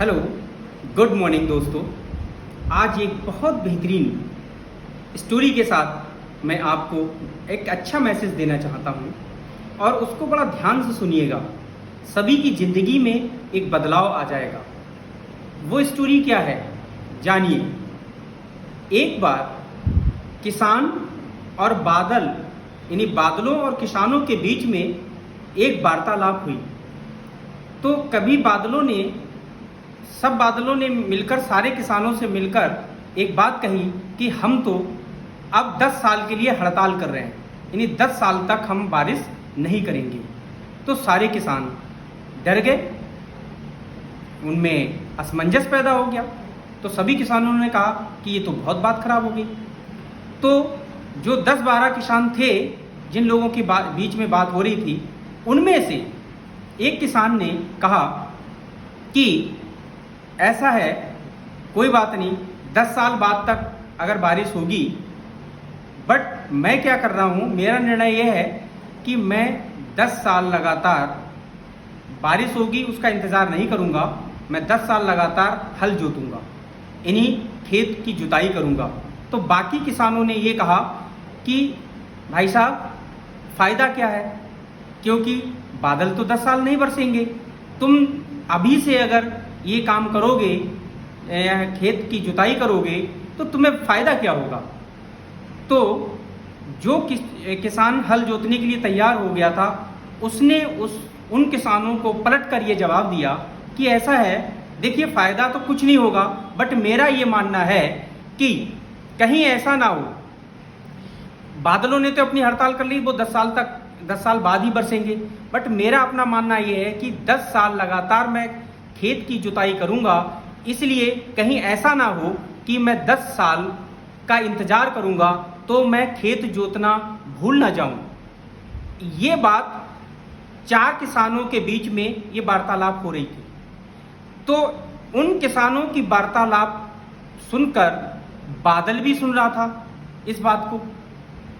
Hello, good morning दोस्तों। आज एक बहुत बेहतरीन स्टोरी के साथ मैं आपको एक अच्छा मैसेज देना चाहता हूँ और उसको बड़ा ध्यान से सुनिएगा। सभी की ज़िंदगी में एक बदलाव आ जाएगा। वो स्टोरी क्या है जानिए। एक बार किसान और बादल यानी बादलों और किसानों के बीच में एक वार्तालाप हुई। तो कभी सब बादलों ने मिलकर सारे किसानों से मिलकर एक बात कही कि हम तो अब 10 साल के लिए हड़ताल कर रहे हैं, यानी 10 साल तक हम बारिश नहीं करेंगे। तो सारे किसान डर गए, उनमें असमंजस पैदा हो गया। तो सभी किसानों ने कहा कि ये तो बहुत बात खराब हो गई। तो जो 10-12 किसान थे जिन लोगों की बीच में बात हो रही थी, उनमें से एक किसान ने कहा कि ऐसा है, कोई बात नहीं, 10 साल बाद तक अगर बारिश होगी, बट मैं क्या कर रहा हूँ, मेरा निर्णय यह है कि मैं 10 साल लगातार बारिश होगी उसका इंतज़ार नहीं करूँगा। मैं 10 साल लगातार हल जोतूँगा, इन्हीं खेत की जुताई करूँगा। तो बाकी किसानों ने ये कहा कि भाई साहब, फ़ायदा क्या है, क्योंकि बादल तो 10 साल नहीं बरसेंगे। तुम अभी से अगर ये काम करोगे, खेत की जुताई करोगे, तो तुम्हें फ़ायदा क्या होगा। तो जो किसान हल जोतने के लिए तैयार हो गया था, उसने उन किसानों को पलट कर ये जवाब दिया कि ऐसा है, देखिए फ़ायदा तो कुछ नहीं होगा, बट मेरा ये मानना है कि कहीं ऐसा ना हो, बादलों ने तो अपनी हड़ताल कर ली, वो 10 साल बाद ही बरसेंगे, बट मेरा अपना मानना ये है कि 10 साल लगातार मैं खेत की जुताई करूंगा। इसलिए कहीं ऐसा ना हो कि मैं 10 साल का इंतजार करूंगा तो मैं खेत जोतना भूल ना जाऊं। ये बात 4 किसानों के बीच में ये वार्तालाप हो रही थी। तो उन किसानों की वार्तालाप सुनकर बादल भी सुन रहा था इस बात को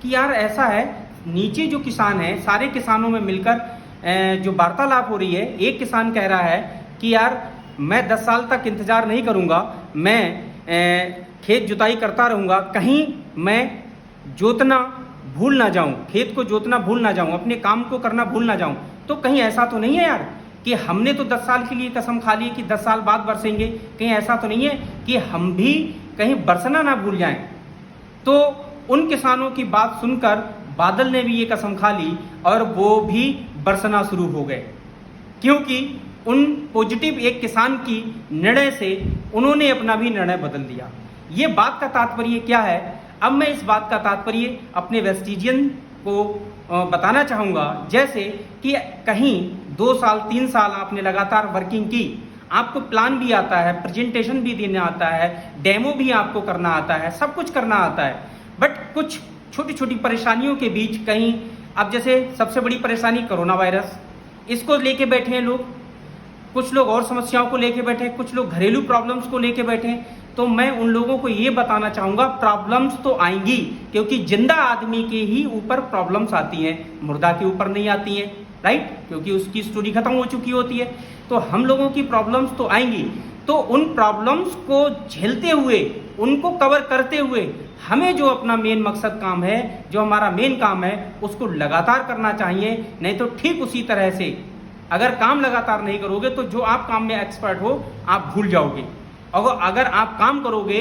कि यार ऐसा है, नीचे जो किसान हैं, सारे किसानों में मिलकर जो वार्तालाप हो रही है, एक किसान कह रहा है कि यार मैं 10 साल तक इंतज़ार नहीं करूँगा, मैं खेत जुताई करता रहूँगा, कहीं मैं जोतना भूल ना जाऊँ, खेत को जोतना भूल ना जाऊँ, अपने काम को करना भूल ना जाऊँ। तो कहीं ऐसा तो नहीं है यार कि हमने तो 10 साल के लिए कसम खा ली कि 10 साल बाद बरसेंगे, कहीं ऐसा तो नहीं है कि हम भी कहीं बरसना ना भूल जाएं। तो उन किसानों की बात सुनकर बादल ने भी ये कसम खा ली और वो भी बरसना शुरू हो गए, क्योंकि उन पॉजिटिव एक किसान की निर्णय से उन्होंने अपना भी निर्णय बदल दिया। ये बात का तात्पर्य क्या है, अब मैं इस बात का तात्पर्य अपने वेस्टिजियन को बताना चाहूँगा। जैसे कि कहीं 2 साल 3 साल आपने लगातार वर्किंग की, आपको प्लान भी आता है, प्रेजेंटेशन भी देना आता है, डेमो भी आपको करना आता है, सब कुछ करना आता है, बट कुछ छोटी छोटी परेशानियों के बीच कहीं, अब जैसे सबसे बड़ी परेशानी कोरोना वायरस, इसको लेके बैठे हैं लोग, कुछ लोग और समस्याओं को लेके बैठे हैं, कुछ लोग घरेलू प्रॉब्लम्स को लेके बैठे हैं। तो मैं उन लोगों को ये बताना चाहूँगा, प्रॉब्लम्स तो आएंगी, क्योंकि जिंदा आदमी के ही ऊपर प्रॉब्लम्स आती हैं, मुर्दा के ऊपर नहीं आती हैं, राइट, क्योंकि उसकी स्टोरी खत्म हो चुकी होती है। तो हम लोगों की प्रॉब्लम्स तो आएंगी, तो उन प्रॉब्लम्स को झेलते हुए, उनको कवर करते हुए, हमें जो अपना मेन मकसद काम है, जो हमारा मेन काम है, उसको लगातार करना चाहिए। नहीं तो ठीक उसी तरह से अगर काम लगातार नहीं करोगे तो जो आप काम में एक्सपर्ट हो आप भूल जाओगे, और अगर आप काम करोगे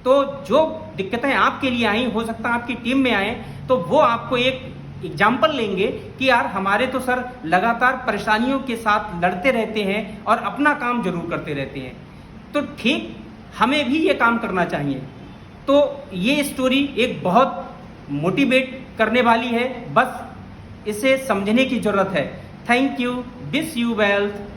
तो जो दिक्कतें आपके लिए आई, हो सकता है आपकी टीम में आए, तो वो आपको एक एग्जाम्पल लेंगे कि यार हमारे तो सर लगातार परेशानियों के साथ लड़ते रहते हैं और अपना काम जरूर करते रहते हैं, तो ठीक हमें भी ये काम करना चाहिए। तो ये स्टोरी एक बहुत मोटिवेट करने वाली है, बस इसे समझने की ज़रूरत है। Thank you, wish you wealth.